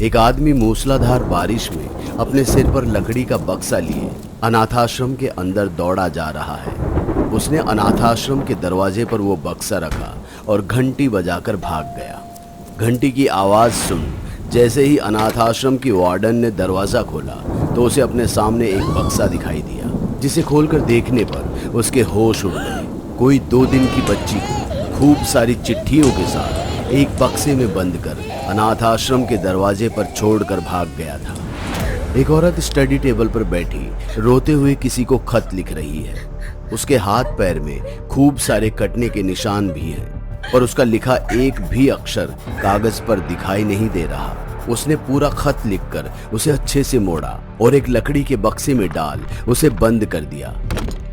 एक आदमी मूसलाधार बारिश में अपने सिर पर लकड़ी का बक्सा लिए अनाथाश्रम के अंदर दौड़ा जा रहा है। उसने अनाथाश्रम के दरवाजे पर वो बक्सा रखा और घंटी बजाकर भाग गया। घंटी की आवाज सुन जैसे ही अनाथाश्रम की वार्डन ने दरवाजा खोला तो उसे अपने सामने एक बक्सा दिखाई दिया, जिसे खोलकर देखने पर उसके होश उड़ गए। कोई 2 दिन की बच्ची को खूब सारी चिट्ठियों के साथ एक बक्से में बंद कर अनाथ आश्रम के दरवाजे पर छोड़कर भाग गया था। एक औरत स्टडी टेबल पर बैठी रोते हुए किसी को खत लिख रही है। उसके हाथ पैर में खूब सारे कटने के निशान भी हैं, पर उसका लिखा एक भी अक्षर कागज पर दिखाई नहीं दे रहा। उसने पूरा खत लिखकर उसे अच्छे से मोड़ा और एक लकड़ी के बक्से में डाल उसे बंद कर दिया।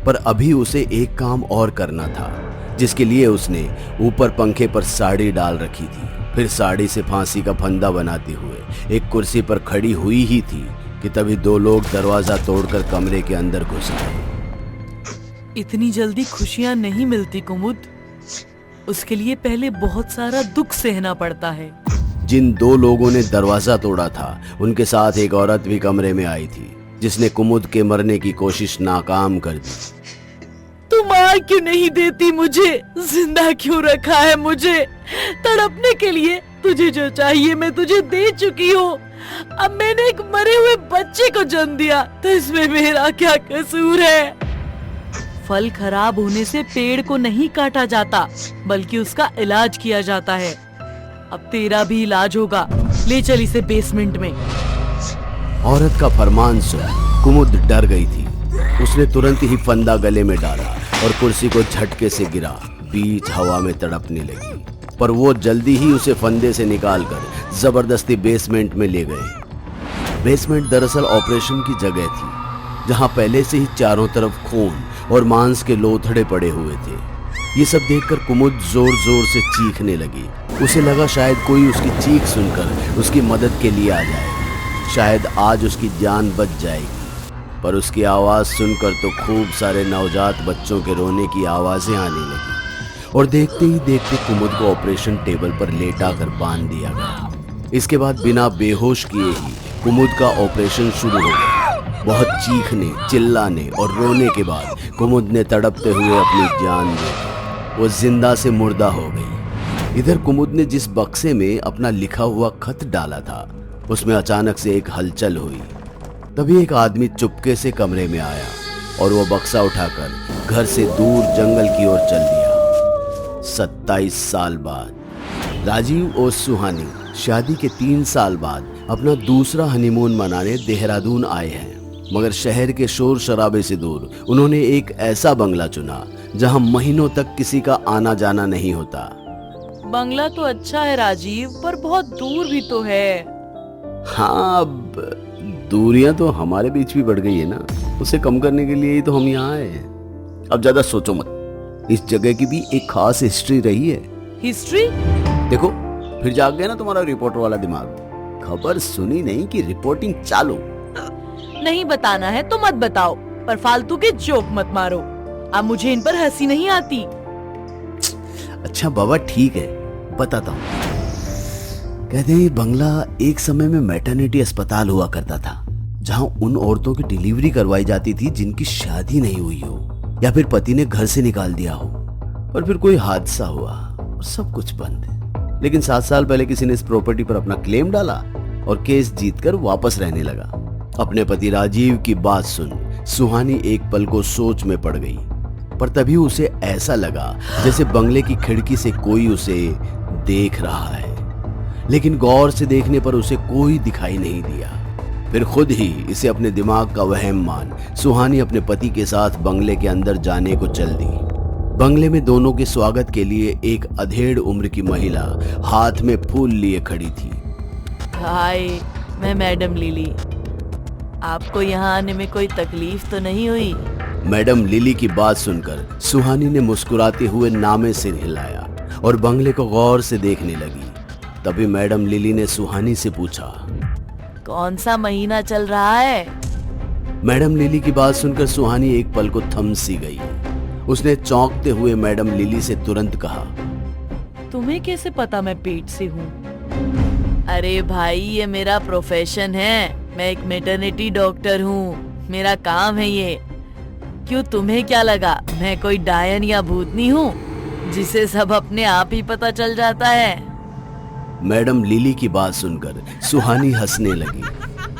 पर अभी उसे एक काम और करना था, जिसके लिए उसने ऊपर पंखे पर साड़ी डाल रखी थी। फिर साड़ी से फांसी का फंदा बनाते हुए एक कुर्सी पर खड़ी हुई ही थी कि तभी 2 लोग दरवाजा तोड़कर कमरे के अंदर घुस आए। इतनी जल्दी खुशियां नहीं मिलती कुमुद, उसके लिए पहले बहुत सारा दुख सहना पड़ता है। जिन 2 लोगों ने दरवाजा तोड़ा था उनके साथ एक औरत भी कमरे में आई थी, जिसने कुमुद के मरने की कोशिश नाकाम कर दी। तुम मार क्यों नहीं देती मुझे? जिंदा क्यों रखा है मुझे? तड़पने के लिए तुझे जो चाहिए मैं तुझे दे चुकी हूँ। अब मैंने एक मरे हुए बच्चे को जन्म दिया तो इसमें मेरा क्या कसूर है? फल खराब होने से पेड़ को नहीं काटा जाता, बल्कि उसका इलाज किया जाता है। अब तेरा भी इलाज होगा। ले चल इसे बेसमेंट में। औरत का फरमान सुन कुमुद डर गई थी। उसने तुरंत ही फंदा गले में डाला और कुर्सी को झटके से गिरा बीच हवा में तड़पने लगी। पर वो जल्दी ही उसे फंदे से निकालकर जबरदस्ती बेसमेंट में ले गए। बेसमेंट दरअसल ऑपरेशन की जगह थी, जहां पहले से ही चारों तरफ खून और मांस के लोथड़े पड़े हुए थे। ये सब देखकर कुमुद जोर जोर से चीखने लगी। उसे लगा शायद कोई उसकी चीख सुनकर उसकी मदद के लिए आ जाए, शायद आज उसकी जान बच जाएगी। पर उसकी आवाज सुनकर तो खूब सारे नवजात बच्चों के रोने की आवाजें आने लगी और देखते ही देखते कुमुद को ऑपरेशन टेबल पर लेटा कर बांध दिया गया। इसके बाद बिना बेहोश किए ही कुमुद का ऑपरेशन शुरू हो गया। बहुत चीखने, चिल्लाने और रोने के बाद कुमुद ने तड़पते हुए अपनी जान दे दी। वो जिंदा से मुर्दा हो गई। इधर कुमुद ने जिस बक्से में अपना लिखा हुआ खत डाला था उसमें अचानक से एक हलचल हुई। तभी एक आदमी चुपके से कमरे में आया और वो बक्सा उठाकर घर से दूर जंगल की ओर चल दिया। 27 साल बाद राजीव और सुहानी शादी के 3 साल बाद अपना दूसरा हनीमून मनाने देहरादून आए हैं। मगर शहर के शोर शराबे से दूर उन्होंने एक ऐसा बंगला चुना जहां महीनों तक किसी का आना जाना नहीं होता। बंगला तो अच्छा है राजीव, पर बहुत दूर भी तो है। हाँ, अब दूरियां तो हमारे बीच भी बढ़ गई है ना, उसे कम करने के लिए ही तो हम यहाँ आए हैं। अब ज्यादा सोचो मत, इस जगह की भी एक खास हिस्ट्री रही है। हिस्ट्री? देखो फिर जाग गया ना तुम्हारा रिपोर्टर वाला दिमाग। खबर सुनी नहीं कि रिपोर्टिंग चालू। नहीं बताना है तो मत बताओ, पर फालतू के जोक मत मारो। अब मुझे इन पर हंसी नहीं आती। अच्छा बाबा ठीक है, बताता हूँ। कहते हैं बंगला एक समय में मैटरनिटी अस्पताल हुआ करता था, जहां उन औरतों की डिलीवरी करवाई जाती थी जिनकी शादी नहीं हुई हो या फिर पति ने घर से निकाल दिया हो। पर फिर कोई हादसा हुआ और सब कुछ बंद है। लेकिन 7 साल पहले किसी ने इस प्रॉपर्टी पर अपना क्लेम डाला और केस जीतकर वापस रहने लगा। अपने पति राजीव की बात सुन सुहानी एक पल को सोच में पड़ गई। पर तभी उसे ऐसा लगा जैसे बंगले की खिड़की से कोई उसे देख रहा है, लेकिन गौर से देखने पर उसे कोई दिखाई नहीं दिया। फिर खुद ही इसे अपने दिमाग का वहम मान सुहानी अपने पति के साथ बंगले के अंदर जाने को चल दी। बंगले में दोनों के स्वागत के लिए एक अधेड़ उम्र की महिला हाथ में फूल लिए खड़ी थी। हाय, मैं मैडम लिली। आपको यहाँ आने में कोई तकलीफ तो नहीं हुई? मैडम लिली की बात सुनकर सुहानी ने मुस्कुराते हुए नामे सिर हिलाया और बंगले को गौर से देखने लगी। तभी मैडम लिली ने सुहानी से पूछा, कौन सा महीना चल रहा है? मैडम लिली की बात सुनकर सुहानी एक पल को थम सी गई। उसने चौंकते हुए मैडम लिली से तुरंत कहा, तुम्हें कैसे पता मैं पेट से हूँ? अरे भाई, ये मेरा प्रोफेशन है। मैं एक मैटरनिटी डॉक्टर हूँ, मेरा काम है ये। क्यों, तुम्हें क्या लगा मैं कोई डायन या भूतनी हूँ जिसे सब अपने आप ही पता चल जाता है? मैडम लिली की बात सुनकर सुहानी हंसने लगी।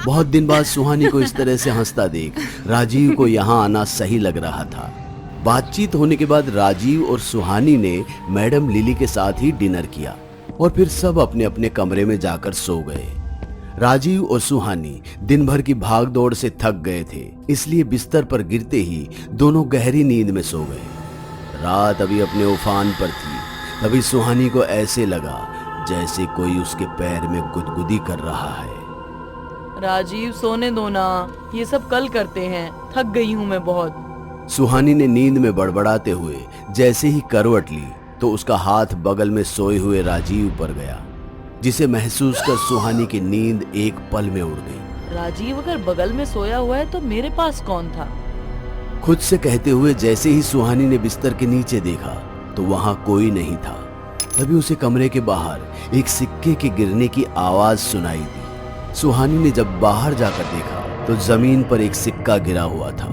बहुत दिन बाद सुहानी को इस तरह से हंसता देख राजीव को यहाँ आना सही लग रहा था। बातचीत होने के बाद राजीव और सुहानी ने मैडम लिली के साथ ही डिनर किया और फिर सब अपने अपने कमरे में जाकर सो गए। राजीव और सुहानी दिन भर की भाग दौड़ से थक गए थे, इसलिए बिस्तर पर गिरते ही दोनों गहरी नींद में सो गए। रात अभी अपने उफान पर थी, तभी सुहानी को ऐसे लगा जैसे कोई उसके पैर में गुदगुदी कर रहा है। राजीव, सोने दो ना, ये सब कल करते हैं, थक गई हूँ मैं बहुत। सुहानी ने नींद में बड़बड़ाते हुए जैसे ही करवट ली तो उसका हाथ बगल में सोए हुए राजीव पर गया, जिसे महसूस कर सुहानी की नींद एक पल में उड़ गई। राजीव अगर बगल में सोया हुआ है तो मेरे पास कौन था? खुद से कहते हुए जैसे ही सुहानी ने बिस्तर के नीचे देखा तो वहां कोई नहीं था। तभी उसे कमरे के बाहर एक सिक्के के गिरने की आवाज सुनाई दी। सुहानी ने जब बाहर जाकर देखा तो जमीन पर एक सिक्का गिरा हुआ था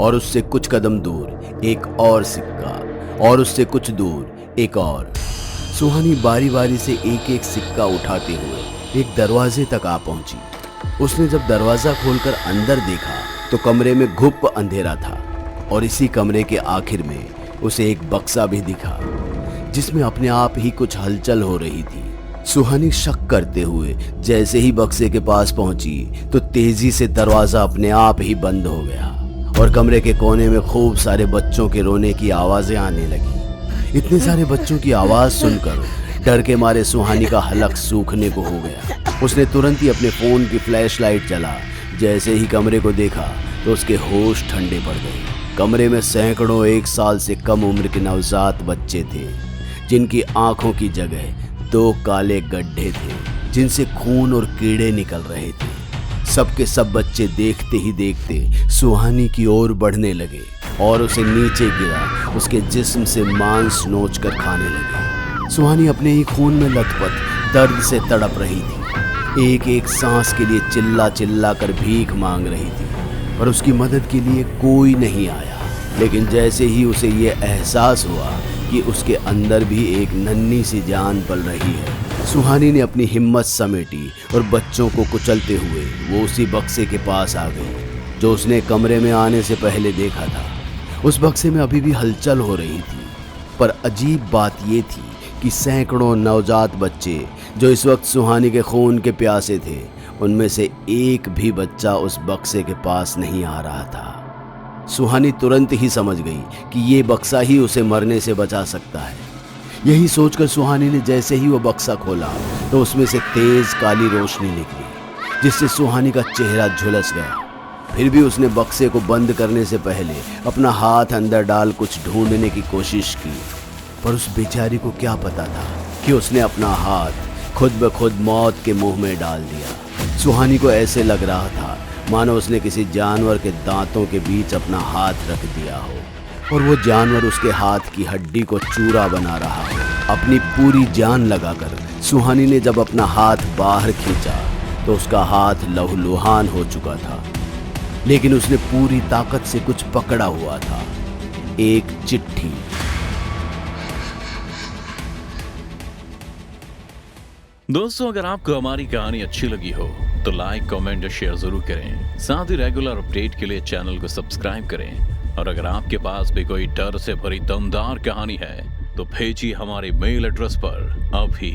और उससे कुछ कदम दूर एक और सिक्का और उससे कुछ दूर एक और। सुहानी बारी बारी से एक एक सिक्का उठाते हुए एक दरवाजे तक आ पहुंची। उसने जब दरवाजा खोलकर अंदर देखा तो कमरे में घुप अंधेरा था और इसी कमरे के आखिर में उसे एक बक्सा भी दिखा जिसमें अपने आप ही कुछ हलचल हो रही थी। सुहानी शक करते हुए जैसे ही बक्से के पास पहुंची तो तेजी से दरवाजा अपने आप ही बंद हो गया और कमरे के कोने में खूब सारे बच्चों के रोने की आवाजें आने लगी। इतने सारे बच्चों की आवाज सुनकर डर के मारे सुहानी का हलक सूखने को हो गया। उसने तुरंत ही अपने फोन की फ्लैशलाइट जला। जैसे ही कमरे को देखा तो उसके होश ठंडे पड़ गए। कमरे में सैकड़ों 1 साल से कम उम्र के नवजात बच्चे थे, जिनकी आंखों की जगह 2 काले गड्ढे थे जिनसे खून और कीड़े निकल रहे थे। सबके सब बच्चे देखते ही देखते सुहानी की ओर बढ़ने लगे और उसे नीचे गिरा उसके जिस्म से मांस नोच कर खाने लगे। सुहानी अपने ही खून में लथपथ दर्द से तड़प रही थी। एक एक सांस के लिए चिल्ला चिल्ला कर भीख मांग रही थी, पर उसकी मदद के लिए कोई नहीं आया। लेकिन जैसे ही उसे ये एहसास हुआ कि उसके अंदर भी एक नन्ही सी जान पल रही है, सुहानी ने अपनी हिम्मत समेटी और बच्चों को कुचलते हुए वो उसी बक्से के पास आ गई जो उसने कमरे में आने से पहले देखा था। उस बक्से में अभी भी हलचल हो रही थी, पर अजीब बात ये थी कि सैकड़ों नवजात बच्चे जो इस वक्त सुहानी के खून के प्यासे थे, उनमें से एक भी बच्चा उस बक्से के पास नहीं आ रहा था। सुहानी तुरंत ही समझ गई कि ये बक्सा ही उसे मरने से बचा सकता है। यही सोचकर सुहानी ने जैसे ही वो बक्सा खोला तो उसमें से तेज काली रोशनी निकली, जिससे सुहानी का चेहरा झुलस गया। फिर भी उसने बक्से को बंद करने से पहले अपना हाथ अंदर डाल कुछ ढूंढने की कोशिश की, पर उस बेचारी को क्या पता था कि उसने अपना हाथ खुद ब खुद मौत के मुंह में डाल दिया। सुहानी को ऐसे लग रहा था मानो उसने किसी जानवर के दांतों के बीच अपना हाथ रख दिया हो और वो जानवर उसके हाथ की हड्डी को चूरा बना रहा हो। अपनी पूरी जान लगाकर सुहानी ने जब अपना हाथ बाहर खींचा तो उसका हाथ लहूलुहान हो चुका था, लेकिन उसने पूरी ताकत से कुछ पकड़ा हुआ था, एक चिट्ठी। दोस्तों, अगर आपको हमारी कहानी अच्छी लगी हो तो लाइक, कमेंट और शेयर जरूर करें। साथ ही रेगुलर अपडेट के लिए चैनल को सब्सक्राइब करें। और अगर आपके पास भी कोई डर से भरी दमदार कहानी है तो भेजिए हमारे मेल एड्रेस पर अभी।